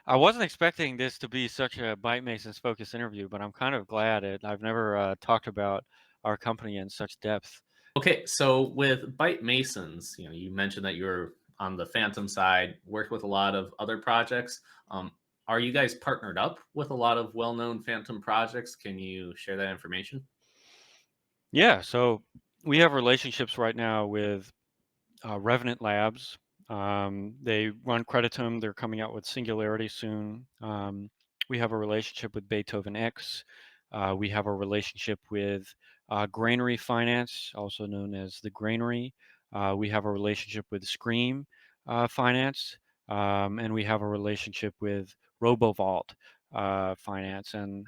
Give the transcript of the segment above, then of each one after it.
I wasn't expecting this to be such a Byte Masons focused interview, but I'm kind of glad I've never talked about our company in such depth. Okay, so with Byte Masons, you mentioned that you're on the Phantom side, worked with a lot of other projects. Are you guys partnered up with a lot of well-known Phantom projects? Can you share that information? Yeah, so we have relationships right now with Revenant Labs. They run Creditum. They're coming out with Singularity soon. We have a relationship with Beethoven X. We have a relationship with Granary Finance, also known as the Granary. We have a relationship with Scream Finance, and we have a relationship with RoboVault Finance. And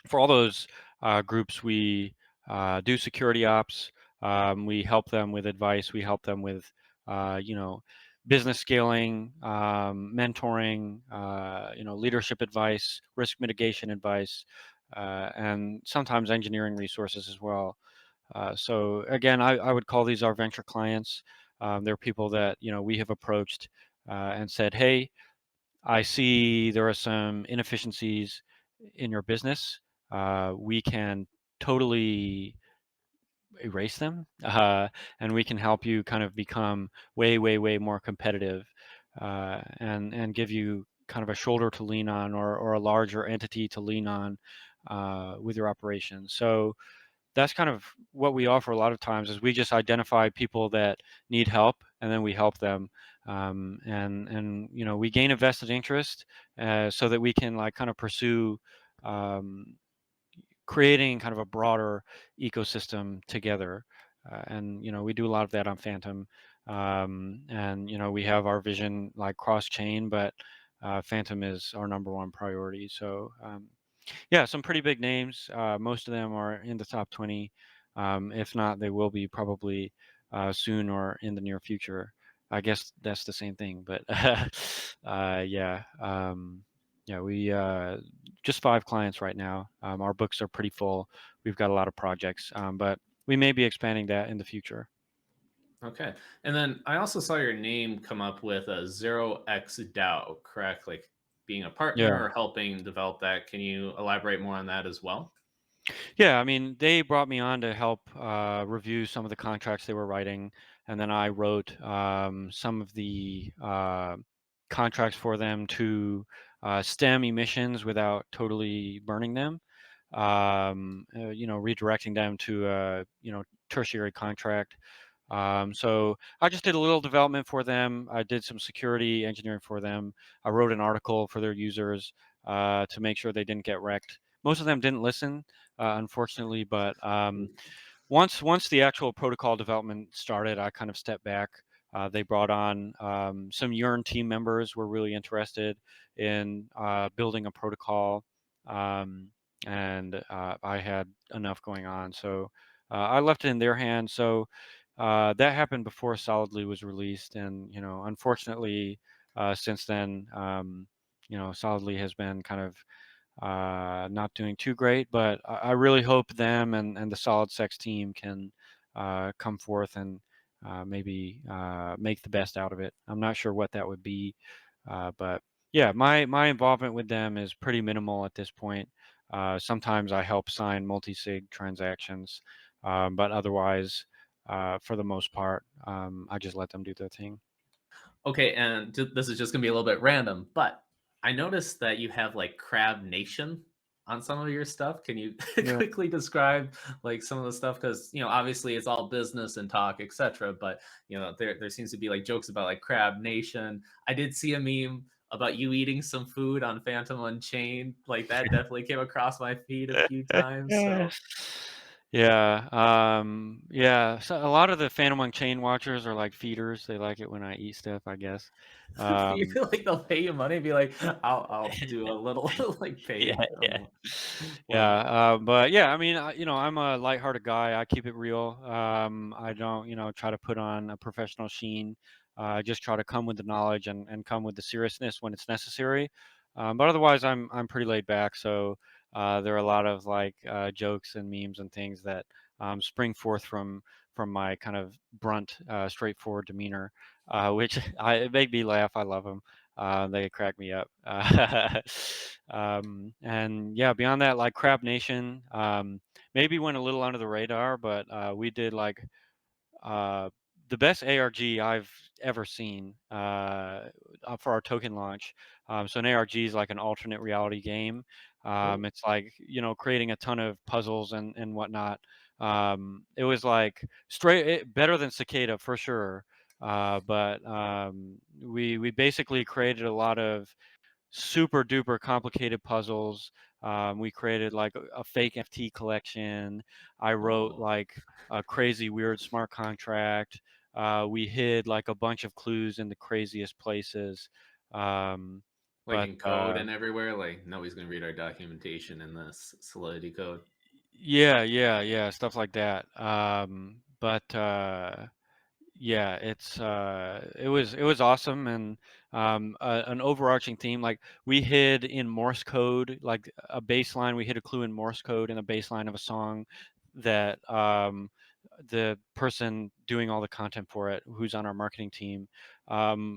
for all those groups, we do security ops. We help them with advice. We help them with, you know, business scaling, mentoring, leadership advice, risk mitigation advice, and sometimes engineering resources as well. So again, I would call these our venture clients. They're people that we have approached and said, "Hey, I see there are some inefficiencies in your business. We can totally erase them, and we can help you kind of become way, way, way more competitive, and give you kind of a shoulder to lean on, or a larger entity to lean on with your operations." So that's kind of what we offer a lot of times is we just identify people that need help and then we help them, and we gain a vested interest so that we can like kind of pursue um, creating kind of a broader ecosystem together, and we do a lot of that on Phantom, and we have our vision like cross chain, but Phantom is our number one priority. So yeah, some pretty big names. Most of them are in the top 20. If not, they will be probably soon or in the near future. I guess that's the same thing, but yeah, yeah. We just 5 clients right now. Our books are pretty full. We've got a lot of projects, but we may be expanding that in the future. Okay. And then I also saw your name come up with a Zero X DAO, correct? Like being a partner Yeah. or helping develop that. Can you elaborate more on that as well? Yeah, I mean, they brought me on to help review some of the contracts they were writing, and then I wrote some of the contracts for them to stem emissions without totally burning them. Redirecting them to a tertiary contract. So I just did a little development for them. I did some security engineering for them. I wrote an article for their users to make sure they didn't get wrecked. Most of them didn't listen, unfortunately, but once the actual protocol development started, I kind of stepped back. They brought on some Yearn team members were really interested in building a protocol, and I had enough going on, so I left it in their hands. So that happened before Solidly was released, and unfortunately, since then, Solidly has been kind of not doing too great. But I really hope them and the Solid Sex team can come forth and maybe make the best out of it. I'm not sure what that would be, but yeah, my involvement with them is pretty minimal at this point. Sometimes I help sign multi-sig transactions, but otherwise, for the most part, I just let them do their thing. Okay, and this is just gonna be a little bit random, but I noticed that you have like Crab Nation on some of your stuff. Can you Yeah. quickly describe like some of the stuff? Because obviously it's all business and talk, etc. But there seems to be like jokes about like Crab Nation. I did see a meme about you eating some food on Phantom Unchained. Like that definitely came across my feed a few times. So Yeah, yeah. So a lot of the Phantom Unchained watchers are like feeders. They like it when I eat stuff, I guess. do you Um, feel like they'll pay you money and be like, I'll do a little like yeah, paid yeah, one. yeah. But yeah, I mean, I'm a lighthearted guy. I keep it real. I don't, try to put on a professional sheen. I just try to come with the knowledge and come with the seriousness when it's necessary. But otherwise, I'm pretty laid back. So there are a lot of like jokes and memes and things that spring forth from my kind of brunt, straightforward demeanor, which it make me laugh. I love them. They crack me up. And yeah, beyond that, like Crab Nation, maybe went a little under the radar, but we did like uh, the best ARG I've ever seen for our token launch. So an ARG is like an alternate reality game. Oh, It's like creating a ton of puzzles and whatnot. It was like better than Cicada for sure. But we basically created a lot of super duper complicated puzzles. We created like a fake FT collection. I wrote oh, like a crazy weird smart contract. We hid like a bunch of clues in the craziest places. Um, like but in code and everywhere. Like nobody's gonna read our documentation in this Solidity code. yeah, yeah, yeah, stuff like that. But yeah, it was awesome, and an overarching theme, like we hid in Morse code, like a baseline. We hid a clue in Morse code in the baseline of a song that the person doing all the content for it, who's on our marketing team,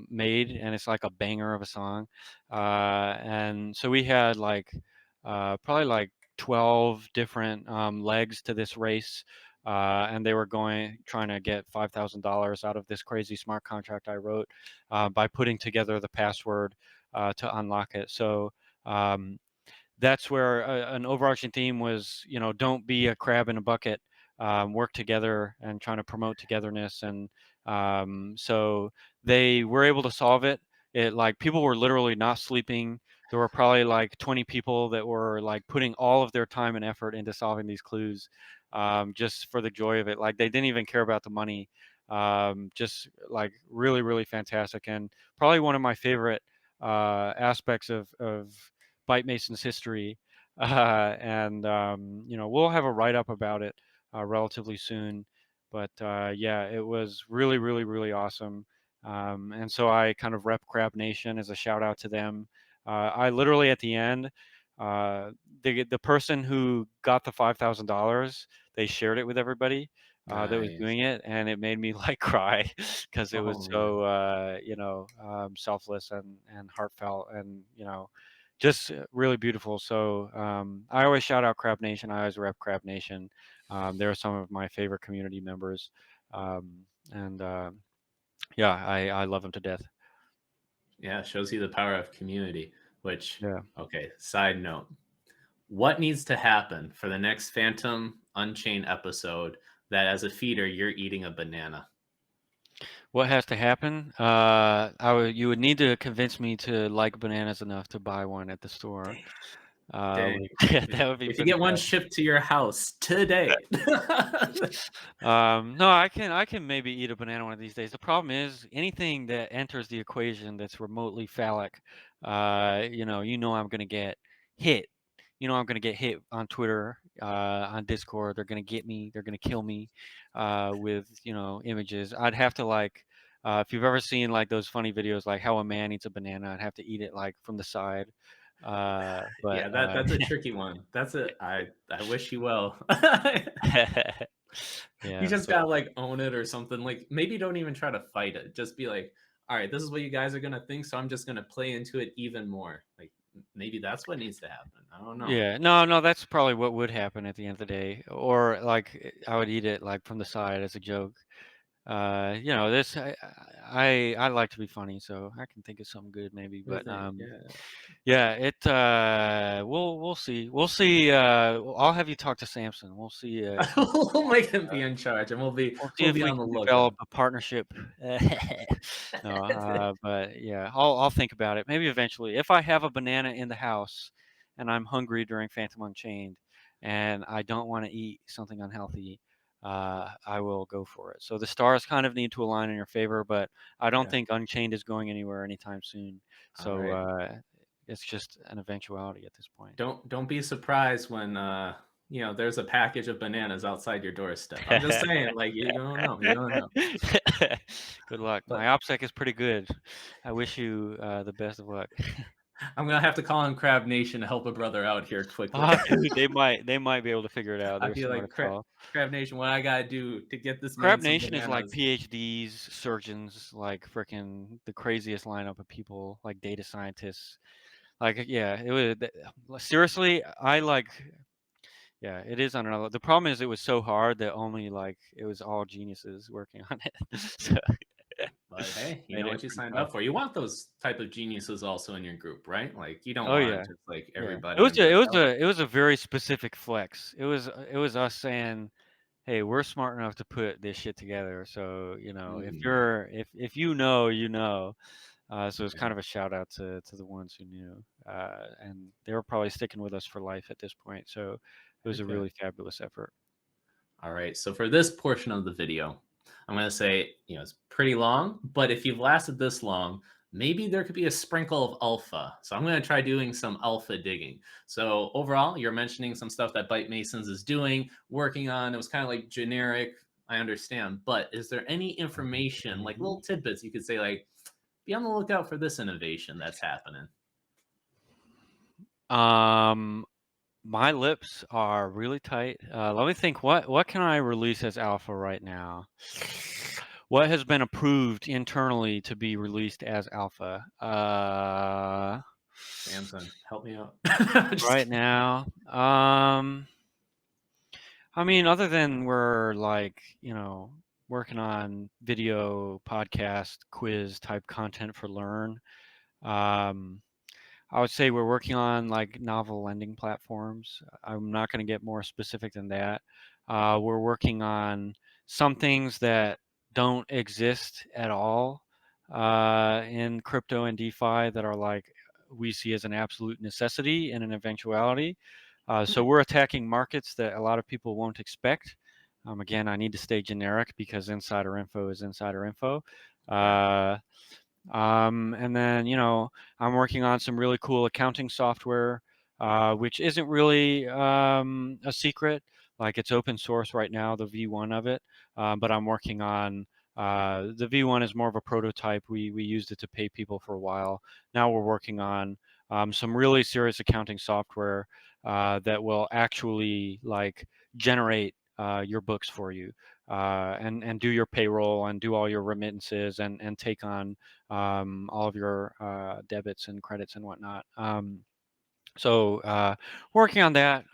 made, and it's like a banger of a song. And so we had like probably like 12 different legs to this race, and they were trying to get $5,000 out of this crazy smart contract I wrote by putting together the password to unlock it. So um, that's where an overarching theme was, don't be a crab in a bucket, work together and trying to promote togetherness. And so they were able to solve it. Like people were literally not sleeping. There were probably like 20 people that were like putting all of their time and effort into solving these clues, just for the joy of it. Like they didn't even care about the money. Just like really, really fantastic. And probably one of my favorite aspects of Byte Masons history. And we'll have a write up about it relatively soon. But yeah, it was really, really, really awesome. And so I kind of rep Crab Nation as a shout out to them. I literally at the end, uh, the person who got the $5,000, they shared it with everybody that was Nice. doing it, and it made me like cry because it was Oh man. so selfless and heartfelt, and just really beautiful. So I always shout out Crab Nation. I always rep Crab Nation. They're some of my favorite community members, and yeah, I love them to death. Yeah, it shows you the power of community. Which, Yeah. okay, side note. What needs to happen for the next Phantom Unchained episode that as a feeder you're eating a banana? What has to happen? You would need to convince me to like bananas enough to buy one at the store. Dang. Dang. That would be If you pretty get one tough. shipped to your house today. No, I can maybe eat a banana one of these days. The problem is anything that enters the equation that's remotely phallic, I'm gonna get hit. I'm gonna get hit on Twitter, on Discord. They're gonna get me. They're gonna kill me with images. I'd have to like, if you've ever seen like those funny videos like how a man eats a banana, I'd have to eat it like from the side. But Yeah, that's a tricky one. I wish you well. You yeah. just So gotta like own it or something. Like maybe don't even try to fight it. Just be like, all right, this is what you guys are gonna think, so I'm just gonna play into it even more. Like maybe that's what needs to happen. I don't know. yeah, no, no, that's probably what would happen at the end of the day, or like I would eat it like from the side as a joke. This I like to be funny, so I can think of something good maybe. What do But you think? Yeah. yeah, we'll see, I'll have you talk to Samson. We'll see if we We'll make him be in charge, and we'll see we'll if be we on the can develop lookout. a partnership. No, but yeah, I'll think about it. Maybe eventually, if I have a banana in the house and I'm hungry during Phantom Unchained, and I don't want to eat something unhealthy, I will go for it. So the stars kind of need to align in your favor, but I don't Yeah. think Unchained is going anywhere anytime soon. All So right. it's just an eventuality at this point. Don't be surprised when there's a package of bananas outside your doorstep. I'm just saying, like you don't know. You don't know. Good luck. But My OPSEC is pretty good. I wish you the best of luck. I'm gonna have to call on Crab Nation to help a brother out here quickly. Dude, they might be able to figure it out. I They're feel smart like as hell. Crab Nation, what I gotta do to get this Crab man some Nation is like bananas? PhDs, surgeons, like freaking the craziest lineup of people, like data scientists. Like, yeah, it was seriously. I like, yeah, it is on another. The problem is it was so hard that only like it was all geniuses working on it. So But hey, you made know it what you pretty signed tough. up for. You want those type of geniuses also in your group, right? Like you don't Oh want yeah, just like yeah. everybody and be like, oh, It was a very specific flex. It was us saying, hey, we're smart enough to put this shit together. So, mm, if you know, you know. So it's yeah, kind of a shout out to the ones who knew, and they were probably sticking with us for life at this point. So it was a heck yeah. really fabulous effort. All right. So for this portion of the video, I'm going to say, it's pretty long, but if you've lasted this long, maybe there could be a sprinkle of alpha. So I'm going to try doing some alpha digging. So overall, you're mentioning some stuff that Byte Masons is doing, working on. It was kind of like generic. I understand. But is there any information, like little tidbits you could say, like, be on the lookout for this innovation that's happening? Um, my lips are really tight. Let me think. What can I release as alpha right now? What has been approved internally to be released as alpha? Samson, help me out. Just Right kidding. now, I mean, other than we're like, working on video, podcast, quiz type content for Learn. Um, I would say we're working on like novel lending platforms. I'm not going to get more specific than that. We're working on some things that don't exist at all in crypto and DeFi that are like we see as an absolute necessity and an eventuality. So Hmm, we're attacking markets that a lot of people won't expect. Again, I need to stay generic because insider info is insider info. fair. Uh, and then, I'm working on some really cool accounting software, which isn't really a secret. Like it's open source right now, the V1 of it. But I'm working on the V1 is more of a prototype. We used it to pay people for a while. Now we're working on some really serious accounting software that will actually like generate your books for you and do your payroll and do all your remittances and take on all of your debits and credits and whatnot. So working on that.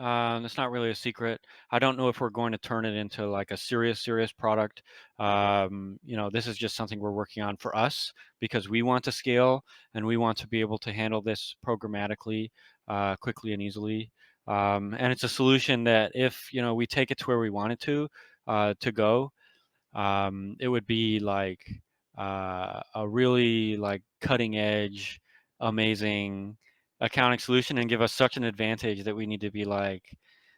It's not really a secret. I don't know if we're going to turn it into like a serious product. This is just something we're working on for us because we want to scale and we want to be able to handle this programmatically, quickly and easily. And it's a solution that if we take it to where we want it to go, it would be like a really like cutting edge, amazing accounting solution and give us such an advantage that we need to be like,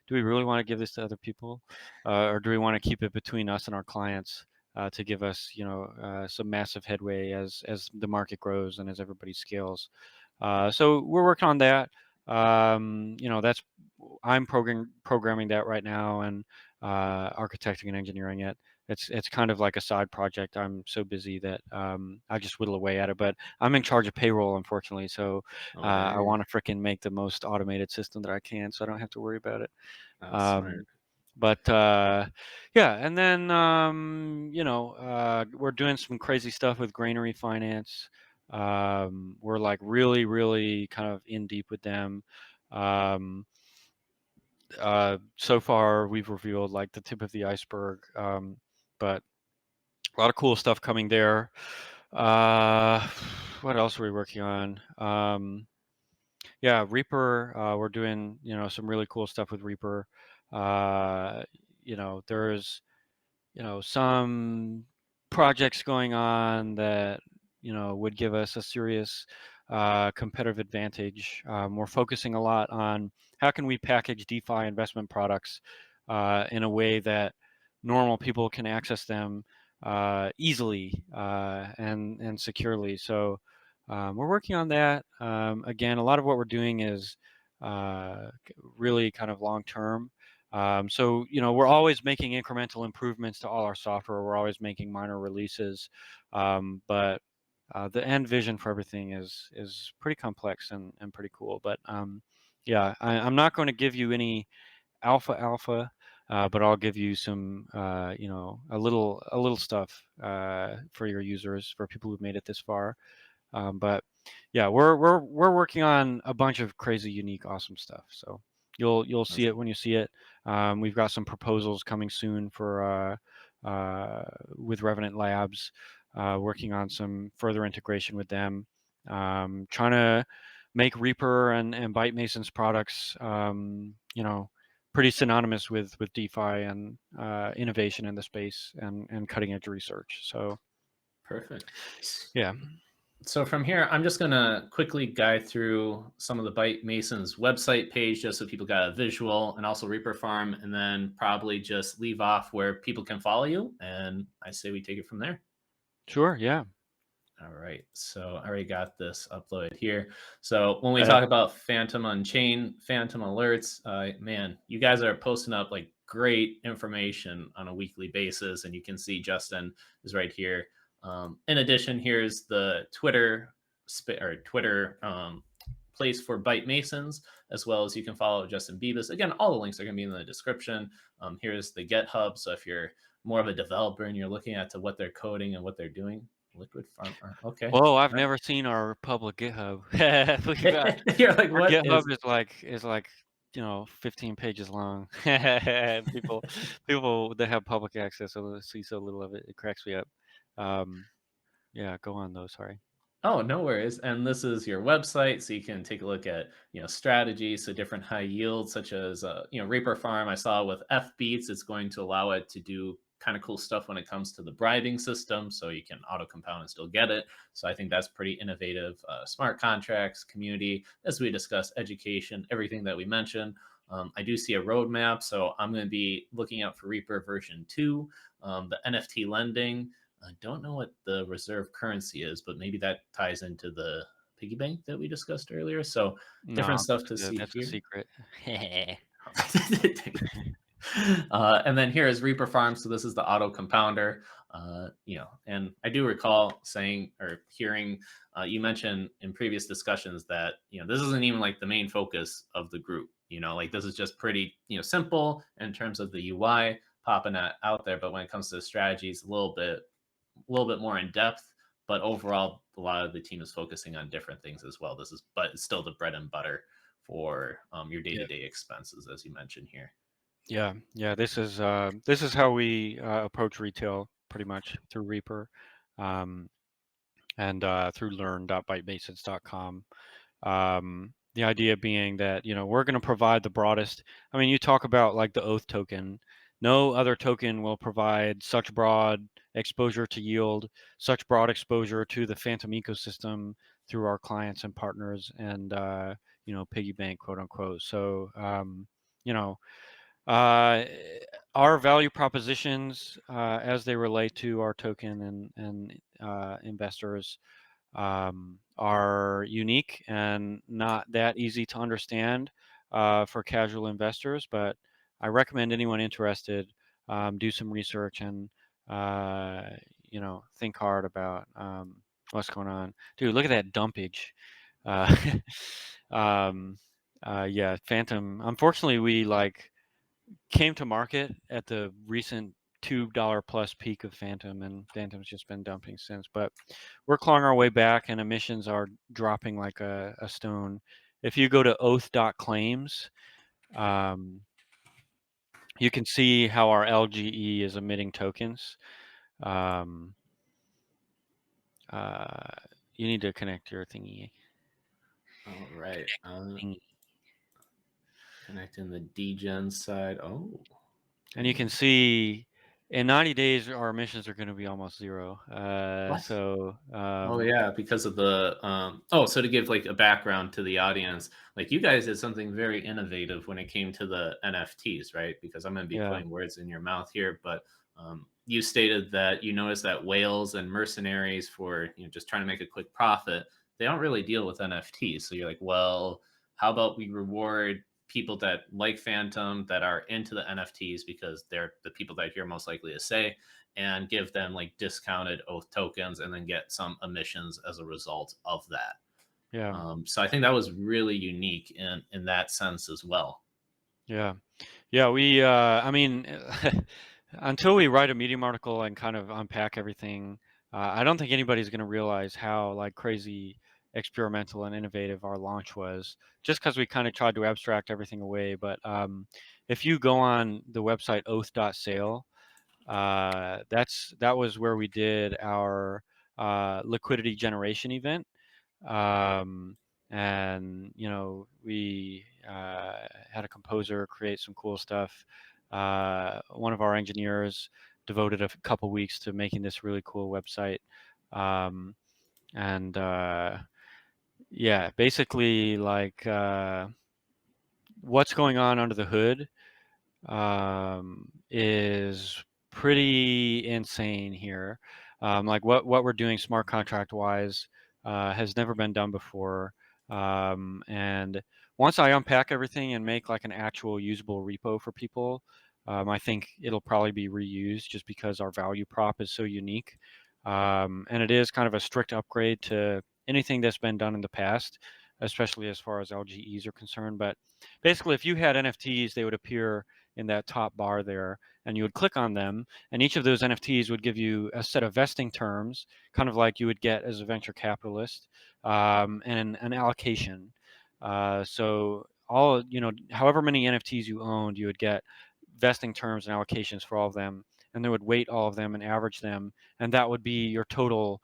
do we really want to give this to other people, or do we want to keep it between us and our clients to give us, some massive headway as the market grows and as everybody scales. So we're working on that. That's I'm programming that right now and architecting and engineering it. It's kind of like a side project. I'm so busy that I just whittle away at it. But I'm in charge of payroll, unfortunately. So Oh, I dang. want to fricking make the most automated system that I can, so I don't have to worry about it. That's smart. Um, but yeah, and then we're doing some crazy stuff with Granary Finance. We're like really kind of in deep with them. Um, so far, we've revealed like the tip of the iceberg, but a lot of cool stuff coming there. Uh, what else are we working on? Yeah, Reaper. We're doing some really cool stuff with Reaper. Uh, there's some projects going on that would give us a serious competitive advantage. We're focusing a lot on how can we package DeFi investment products in a way that normal people can access them easily and securely. So we're working on that. Again, a lot of what we're doing is really kind of long term. So, we're always making incremental improvements to all our software. We're always making minor releases. But the end vision for everything is pretty complex and pretty cool. But yeah, I'm not going to give you any alpha, but I'll give you some, a little stuff for your users, for people who've made it this far. But yeah, we're working on a bunch of crazy, unique, awesome stuff. So you'll see it when you see it. We've got some proposals coming soon for with Revenant Labs, working on some further integration with them. Trying to make Reaper and Byte Masons products, pretty synonymous with DeFi and innovation in the space and cutting edge research. So Perfect. yeah. So from here, I'm just going to quickly guide through some of the Byte Masons website page just so people got a visual, and also Reaper Farm, and then probably just leave off where people can follow you. And I say we take it from there. Sure. Yeah. All right. So I already got this uploaded here. So when we talk about Phantom Unchained, Phantom Alerts, man, you guys are posting up like great information on a weekly basis. And you can see Justin is right here. In addition, here's the Twitter place for Byte Masons, as well as you can follow Justin Bebis. Again, all the links are going to be in the description. Here's the GitHub. So if you're more of a developer and you're looking at to what they're coding and what they're doing, Liquid Farm. Okay. Whoa, I've All never seen our public GitHub. We've got right. You're like, our what GitHub is? is like 15 pages long. People that have public access see so little of it. It cracks me up. Um, yeah, go on though. Sorry. Oh, no worries. And this is your website, so you can take a look at strategies, so different high yields, such as Reaper Farm. I saw with FBeats, it's going to allow it to do kind of cool stuff when it comes to the bribing system, so you can auto compound and still get it. So I think that's pretty innovative. Smart contracts, community, as we discussed, education, everything that we mentioned. I do see a roadmap, so I'm going to be looking out for Reaper version 2, the NFT lending. I don't know what the reserve currency is, but maybe that ties into the piggy bank that we discussed earlier. So different No, stuff to see that's a here. secret. And then here is Reaper Farm. So this is the auto compounder. And I do recall saying or hearing you mentioned in previous discussions that this isn't even like the main focus of the group. Like this is just pretty simple in terms of the UI popping out there, but when it comes to the strategies, a little bit more in depth, but overall, a lot of the team is focusing on different things as well. But it's still the bread and butter for your Yeah. day-to-day expenses, as you mentioned here. Yeah. This is how we approach retail pretty much through Reaper, um, and through Learn.ByteMasons.com. The idea being that we're going to provide the broadest. I mean, you talk about like the oath token. No other token will provide such broad exposure to yield, such broad exposure to the Phantom ecosystem through our clients and partners, and piggy bank, quote unquote. So you know uh, our value propositions, as they relate to our token and investors, are unique and not that easy to understand for casual investors. But I recommend anyone interested do some research and think hard about what's going on. Dude, look at that dumpage. Uh, um, yeah, Phantom. Unfortunately, we came to market at the recent $2 plus peak of Phantom, and Phantom's just been dumping since. But we're clawing our way back, and emissions are dropping like a stone. If you go to oath.claims, um, you can see how our LGE is emitting tokens. Um, uh, you need to connect your thingy. All right. thingy. Connecting the DEGEN side. Oh, And you can see in 90 days, our emissions are going to be almost zero. what? So Oh yeah, because of the so to give like a background to the audience, like you guys did something very innovative when it came to the NFTs, right? Because I'm going to be yeah. putting words in your mouth here, but you stated that you noticed that whales and mercenaries for just trying to make a quick profit, they don't really deal with NFTs. So you're like, well, how about we reward people that like Phantom that are into the NFTs because they're the people that you're most likely to say, and give them like discounted oath tokens and then get some emissions as a result of that. Yeah. So I think that was really unique in that sense as well. Yeah. Yeah, I mean, until we write a Medium article and kind of unpack everything, I don't think anybody's going to realize how like crazy experimental and innovative our launch was, just because we kind of tried to abstract everything away. But if you go on the website oath.sale, that was where we did our liquidity generation event. um, and we had a composer create some cool stuff. One of our engineers devoted a couple weeks to making this really cool website. um, and yeah, basically like what's going on under the hood is pretty insane here. Like what we're doing smart contract wise has never been done before. And once I unpack everything and make like an actual usable repo for people, I think it'll probably be reused just because our value prop is so unique. And it is kind of a strict upgrade to anything that's been done in the past, especially as far as LGEs are concerned. But basically, if you had NFTs, they would appear in that top bar there, and you would click on them, and each of those NFTs would give you a set of vesting terms, kind of like you would get as a venture capitalist, and an allocation. So all, however many NFTs you owned, you would get vesting terms and allocations for all of them, and they would weight all of them and average them, and that would be your total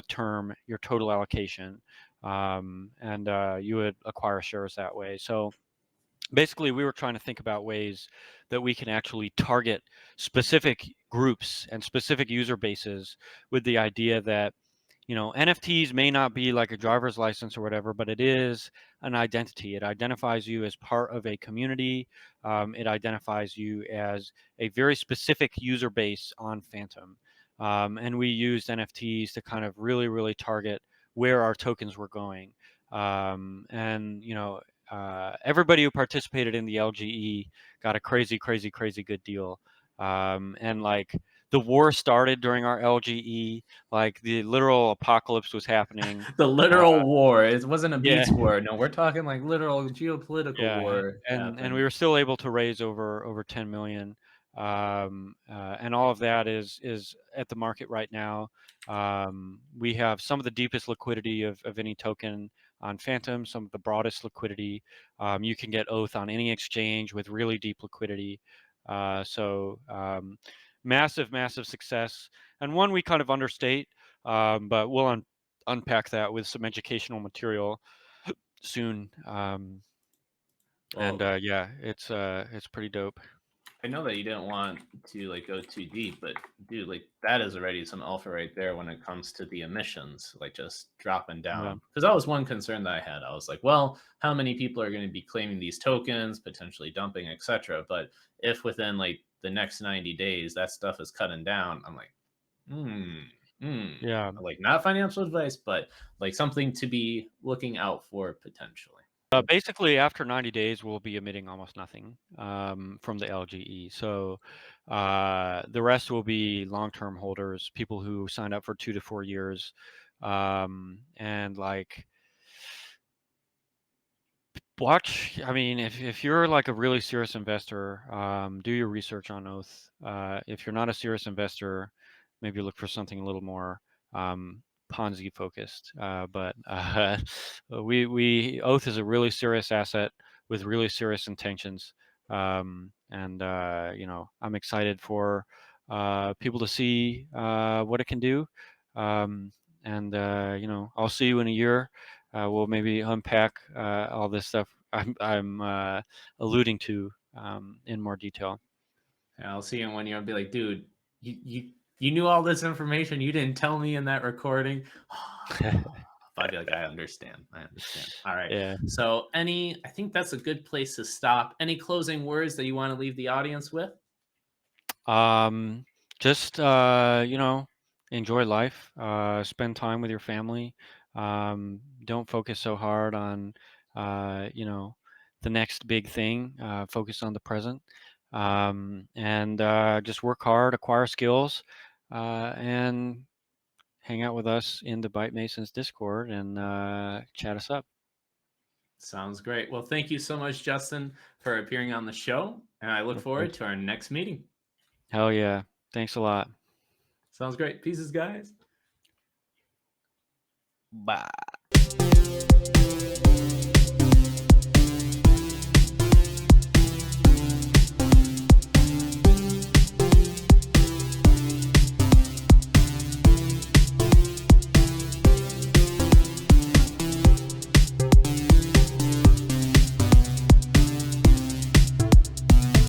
term, your total allocation. And you would acquire shares that way. So basically we were trying to think about ways that we can actually target specific groups and specific user bases with the idea that NFTs may not be like a driver's license or whatever, but it is an identity. It identifies you as part of a community. It identifies you as a very specific user base on Phantom. And we used NFTs to kind of really, really target where our tokens were going. And everybody who participated in the LGE got a crazy, crazy, crazy good deal. And like the war started during our LGE, like the literal apocalypse was happening. The Uh, literal war. It wasn't a yeah, beats war. No, we're talking like literal geopolitical yeah, war and we happened. were still able to raise over 10 million, and all of that is at the market right now. We have some of the deepest liquidity of any token on Phantom, some of the broadest liquidity. You can get Oath on any exchange with really deep liquidity. So massive, massive success, and one we kind of understate, but we'll unpack that with some educational material soon. And Well, yeah, it's pretty dope. I know that you didn't want to like go too deep, but dude, like that is already some alpha right there when it comes to the emissions, like just dropping Yeah. down. Because that was one concern that I had. I was like, well, how many people are going to be claiming these tokens, potentially dumping, etc. But if within like the next 90 days that stuff is cutting down, I'm like, hmm, hmm. Yeah. Like not financial advice, but like something to be looking out for potentially. Basically, after 90 days, we'll be emitting almost nothing from the LGE. So the rest will be long-term holders, people who signed up for 2 to 4 years, and like watch. I mean, if you're like a really serious investor, do your research on Oath. If you're not a serious investor, maybe look for something a little more Ponzi focused. But we Oath is a really serious asset with really serious intentions. And I'm excited for people to see what it can do. Um, and I'll see you in a year. We'll maybe unpack all this stuff I'm alluding to in more detail. And I'll see you in 1 year and be like, dude, you knew all this information. You didn't tell me in that recording. I'd be like, I understand. I understand. All right. Yeah. So I think that's a good place to stop. Any closing words that you want to leave the audience with? Um, just enjoy life. Spend time with your family. Don't focus so hard on the next big thing. Focus on the present. and just work hard, acquire skills, and hang out with us in the Byte Masons Discord and chat us up. Sounds great. Well, thank you so much, Justin, for appearing on the show. And I look Of forward course. to our next meeting. Hell yeah. Thanks a lot. Sounds great. Pieces, guys. Bye.